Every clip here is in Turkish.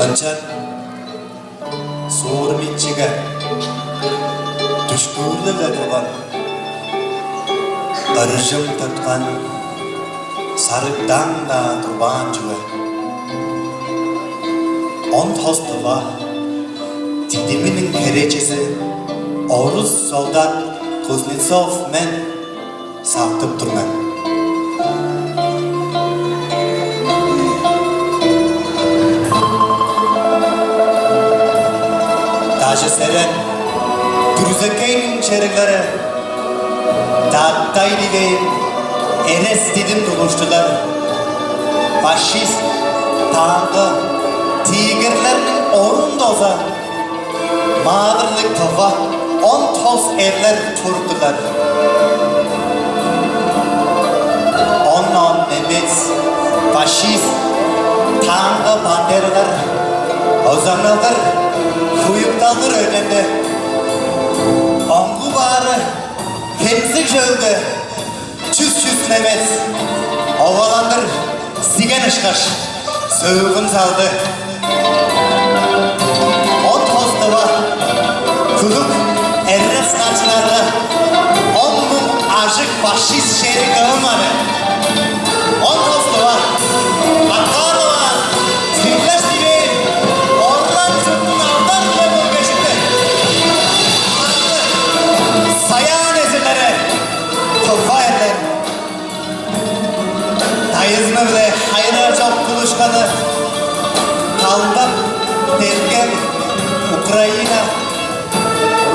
Ancan soğur mitçiga düşkürlüle tuğan arıjım tutkan sarıktan da turban cüve on tostuva didiminin kereçesi Orus soldat Kuznetsov men saktıp durman. Taşı seren Pürüzekeyn şerikleri Dağıttay digeyin Enes didim doluştular. Faşist, tankı, tigirlerinin orun doza Mağdırlık kafa on toz evler turdular. On Mehmet, faşist, tankı banderalar Ozanlıdır, kuyuktadır önünde. Angu bağrı, temzik jölde Çüz Mehmet, ovalandır, sigen ışkaş Söğün saldı. On tozdıva, kuluk erres açıları On mun aşık faşist şehri kılmadı. On tozdıva, Bakanova, Sivleş gibi Orlan çöktün aldan bile bölgeşinde. Sayan ezirleri, tofa eller. Dayızını bile hayra çok buluşkanı. Kaldan derken Ukrayna,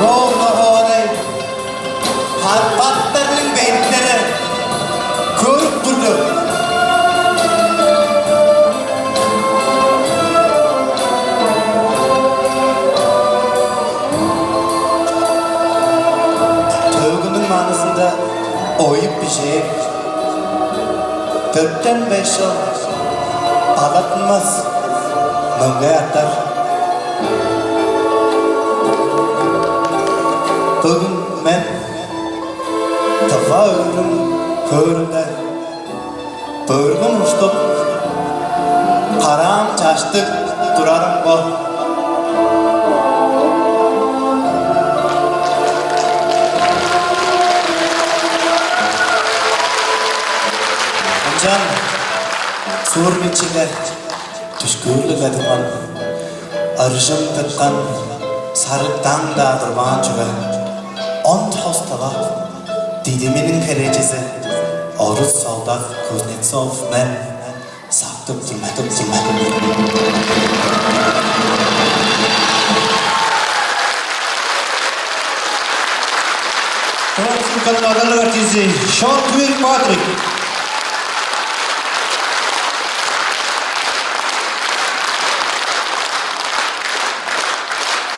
Roma orayı, Karpatlarının beylikleri körüp durdu. Tövgünün manasında oyup bir şey. 4'ten 5 yıl ağlatılmaz, mümle yatar. Bugün ben tafa ömrüm köründe börgün uçtup karam çaştık durarım bu. Ancan sur içinde düşkürlük edilen arıjım tıkkan sarıktan da durban çüve on tostava didiminin kerecesi Orus soldat Kuznetsov men saktıp durma. Francis Kanadalı artisti Sean Patrick.